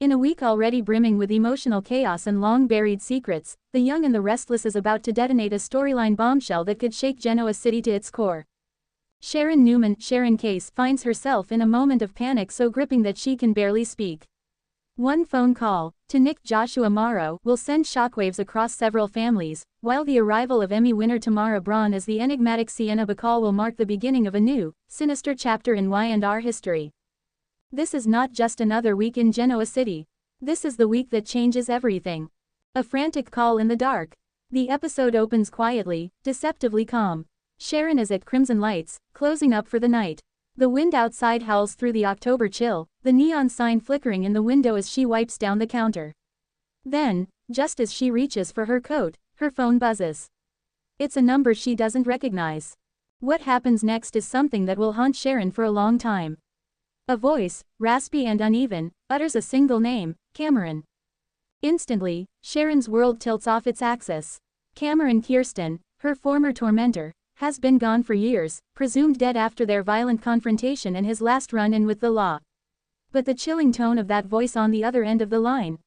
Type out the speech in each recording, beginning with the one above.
In a week already brimming with emotional chaos and long-buried secrets, The Young and the Restless is about to detonate a storyline bombshell that could shake Genoa City to its core. Sharon Newman, Sharon Case, finds herself in a moment of panic so gripping that she can barely speak. One phone call, to Nick Joshua Morrow, will send shockwaves across several families, while the arrival of Emmy winner Tamara Braun as the enigmatic Sienna Bacall will mark the beginning of a new, sinister chapter in Y&R history. This is not just another week in Genoa City. This is the week that changes everything. A frantic call in the dark. The episode opens quietly, deceptively calm. Sharon is at Crimson Lights, closing up for the night. The wind outside howls through the October chill, the neon sign flickering in the window as she wipes down the counter. Then, just as she reaches for her coat, her phone buzzes. It's a number she doesn't recognize. What happens next is something that will haunt Sharon for a long time. A voice, raspy and uneven, utters a single name, Cameron. Instantly, Sharon's world tilts off its axis. Cameron Kirsten, her former tormentor, has been gone for years, presumed dead after their violent confrontation and his last run-in with the law. But the chilling tone of that voice on the other end of the line.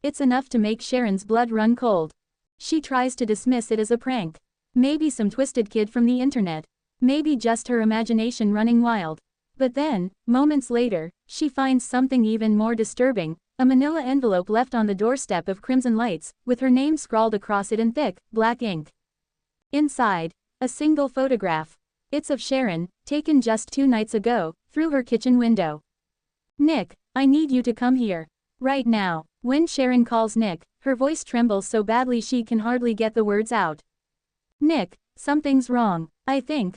It's enough to make Sharon's blood run cold. She tries to dismiss it as a prank. Maybe some twisted kid from the internet. Maybe just her imagination running wild. But then, moments later, she finds something even more disturbing, a manila envelope left on the doorstep of Crimson Lights, with her name scrawled across it in thick, black ink. Inside, a single photograph. It's of Sharon, taken just 2 nights ago, through her kitchen window. "Nick, I need you to come here. Right now." When Sharon calls Nick, her voice trembles so badly she can hardly get the words out. "Nick, something's wrong. I think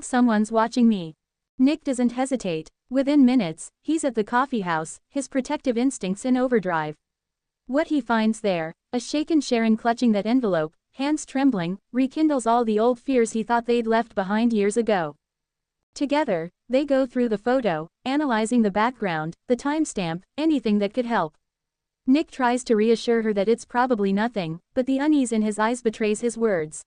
someone's watching me." Nick doesn't hesitate. Within minutes, he's at the coffee house, his protective instincts in overdrive. What he finds there, a shaken Sharon clutching that envelope, hands trembling, rekindles all the old fears he thought they'd left behind years ago. Together, they go through the photo, analyzing the background, the timestamp, anything that could help. Nick tries to reassure her that it's probably nothing, but the unease in his eyes betrays his words.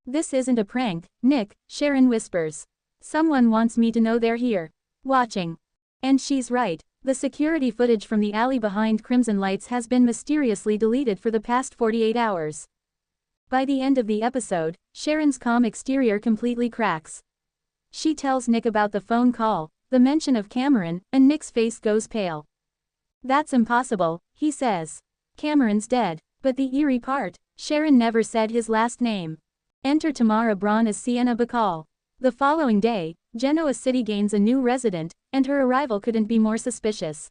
"This isn't a prank, Nick," Sharon whispers. "Someone wants me to know they're here. Watching." And she's right. The security footage from the alley behind Crimson Lights has been mysteriously deleted for the past 48 hours. By the end of the episode, Sharon's calm exterior completely cracks. She tells Nick about the phone call, the mention of Cameron, and Nick's face goes pale. "That's impossible," he says. "Cameron's dead." But the eerie part, Sharon never said his last name. Enter Tamara Braun as Sienna Bacall. The following day, Genoa City gains a new resident, and her arrival couldn't be more suspicious.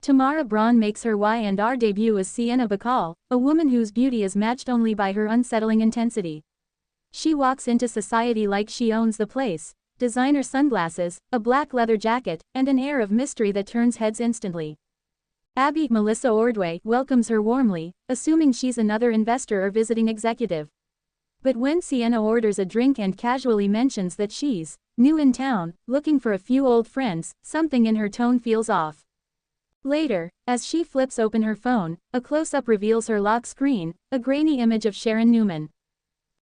Tamara Braun makes her Y&R debut as Sienna Bacall, a woman whose beauty is matched only by her unsettling intensity. She walks into society like she owns the place, designer sunglasses, a black leather jacket, and an air of mystery that turns heads instantly. Abby Melissa Ordway welcomes her warmly, assuming she's another investor or visiting executive. But when Sienna orders a drink and casually mentions that she's new in town, looking for a few old friends, something in her tone feels off. Later, as she flips open her phone, a close-up reveals her lock screen, a grainy image of Sharon Newman.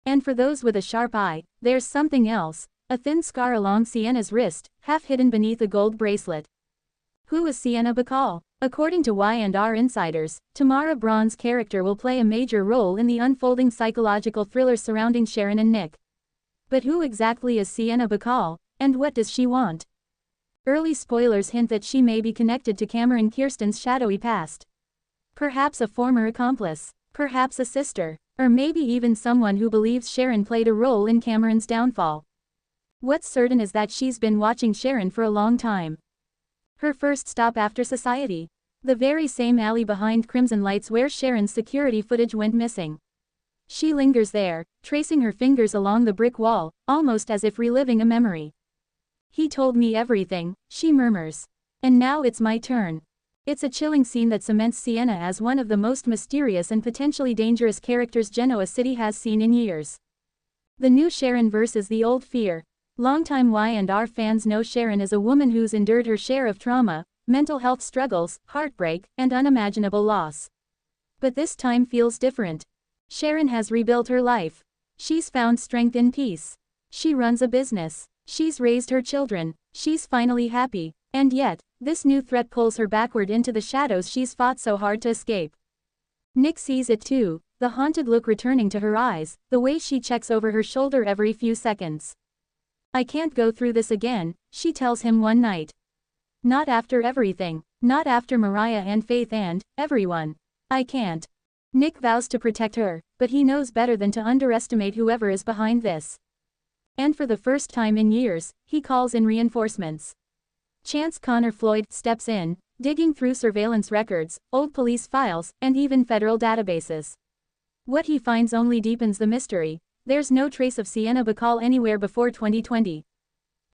And for those with a sharp eye, there's something else, a thin scar along Sienna's wrist, half hidden beneath a gold bracelet. Who is Sienna Bacall? According to Y&R insiders, Tamara Braun's character will play a major role in the unfolding psychological thriller surrounding Sharon and Nick. But who exactly is Sienna Bacall, and what does she want? Early spoilers hint that she may be connected to Cameron Kirsten's shadowy past. Perhaps a former accomplice, perhaps a sister, or maybe even someone who believes Sharon played a role in Cameron's downfall. What's certain is that she's been watching Sharon for a long time. Her first stop after Society. The very same alley behind Crimson Lights where Sharon's security footage went missing. She lingers there, tracing her fingers along the brick wall, almost as if reliving a memory. "He told me everything," she murmurs. "And now it's my turn." It's a chilling scene that cements Sienna as one of the most mysterious and potentially dangerous characters Genoa City has seen in years. The new Sharon versus the old fear. Longtime Y&R fans know Sharon as a woman who's endured her share of trauma, mental health struggles, heartbreak, and unimaginable loss. But this time feels different. Sharon has rebuilt her life. She's found strength in peace. She runs a business. She's raised her children. She's finally happy. And yet, This new threat pulls her backward into the shadows she's fought so hard to escape. Nick sees it too, the haunted look returning to her eyes, the way she checks over her shoulder every few seconds. "I can't go through this again," she tells him one night. "Not after everything. Not after Mariah and Faith and everyone. I can't." Nick vows to protect her, but he knows better than to underestimate whoever is behind this. And for the first time in years, he calls in reinforcements. Chance Connor Floyd steps in, digging through surveillance records, old police files, and even federal databases. What he finds only deepens the mystery. There's no trace of Sienna Bacall anywhere before 2020.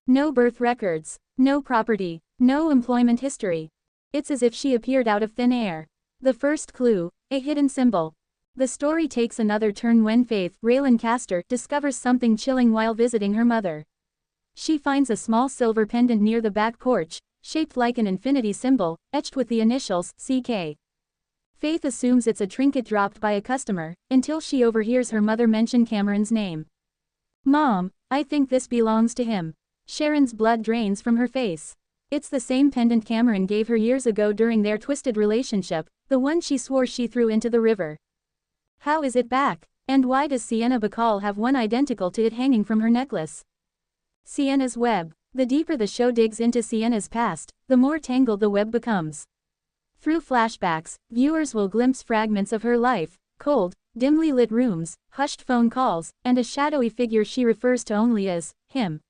No birth records, no property, no employment history. It's as if she appeared out of thin air. The first clue, a hidden symbol. The story takes another turn when Faith, Raylan Castor, discovers something chilling while visiting her mother. She finds a small silver pendant near the back porch, shaped like an infinity symbol, etched with the initials, CK. Faith assumes it's a trinket dropped by a customer, until she overhears her mother mention Cameron's name. "Mom, I think this belongs to him." Sharon's blood drains from her face. It's the same pendant Cameron gave her years ago during their twisted relationship, the one she swore she threw into the river. How is it back? And why does Sienna Bacall have one identical to it hanging from her necklace? Sienna's web. The deeper the show digs into Sienna's past, the more tangled the web becomes. Through flashbacks, viewers will glimpse fragments of her life, cold, dimly lit rooms, hushed phone calls, and a shadowy figure she refers to only as him.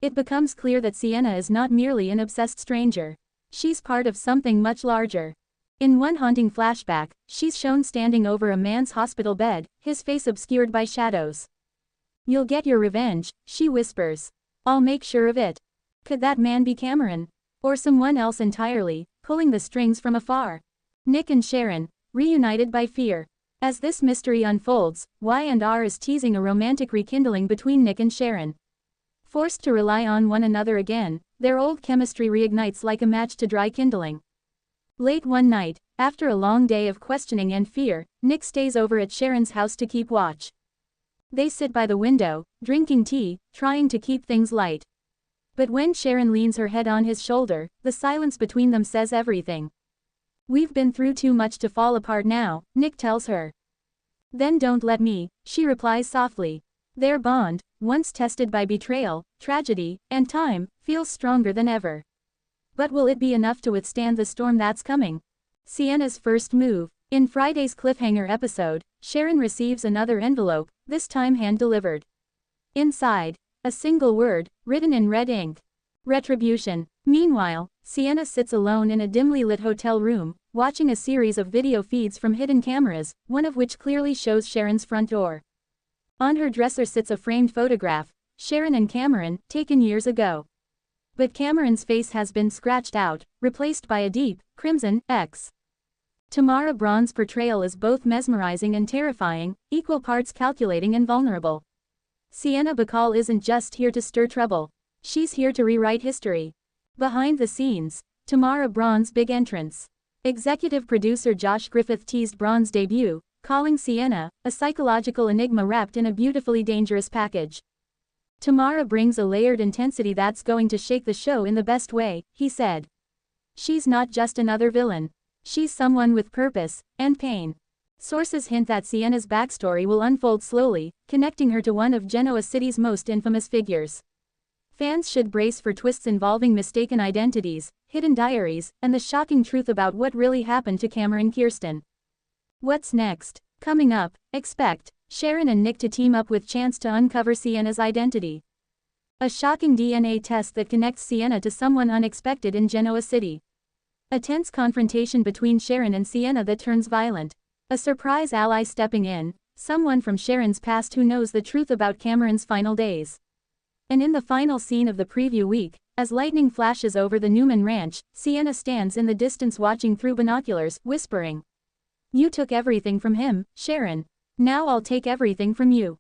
It becomes clear that Sienna is not merely an obsessed stranger. She's part of something much larger. In one haunting flashback, she's shown standing over a man's hospital bed, his face obscured by shadows. "You'll get your revenge," she whispers. "I'll make sure of it." Could that man be Cameron? Or someone else entirely, pulling the strings from afar? Nick and Sharon, reunited by fear. As this mystery unfolds, Y&R is teasing a romantic rekindling between Nick and Sharon. Forced to rely on one another again, their old chemistry reignites like a match to dry kindling. Late one night, after a long day of questioning and fear, Nick stays over at Sharon's house to keep watch. They sit by the window, drinking tea, trying to keep things light. But when Sharon leans her head on his shoulder, the silence between them says everything. "We've been through too much to fall apart now," Nick tells her. "Then don't let me," she replies softly. Their bond, once tested by betrayal, tragedy, and time, feels stronger than ever. But will it be enough to withstand the storm that's coming? Sienna's first move. In Friday's cliffhanger episode, Sharon receives another envelope, this time hand-delivered. Inside, a single word, written in red ink. Retribution. Meanwhile, Sienna sits alone in a dimly lit hotel room, watching a series of video feeds from hidden cameras, one of which clearly shows Sharon's front door. On her dresser sits a framed photograph, Sharon and Cameron, taken years ago. But Cameron's face has been scratched out, replaced by a deep, crimson X. Tamara Braun's portrayal is both mesmerizing and terrifying, equal parts calculating and vulnerable. Sienna Bacall isn't just here to stir trouble. She's here to rewrite history. Behind the scenes, Tamara Braun's big entrance. Executive producer Josh Griffith teased Braun's debut, calling Sienna a psychological enigma wrapped in a beautifully dangerous package. "Tamara brings a layered intensity that's going to shake the show in the best way," he said. "She's not just another villain. She's someone with purpose and pain." Sources hint that Sienna's backstory will unfold slowly, connecting her to one of Genoa City's most infamous figures. Fans should brace for twists involving mistaken identities, hidden diaries, and the shocking truth about what really happened to Cameron Kirsten. What's next? Coming up, expect Sharon and Nick to team up with Chance to uncover Sienna's identity. A shocking DNA test that connects Sienna to someone unexpected in Genoa City. A tense confrontation between Sharon and Sienna that turns violent. A surprise ally stepping in, someone from Sharon's past who knows the truth about Cameron's final days. And in the final scene of the preview week, as lightning flashes over the Newman Ranch, Sienna stands in the distance watching through binoculars, whispering, "You took everything from him, Sharon. Now I'll take everything from you."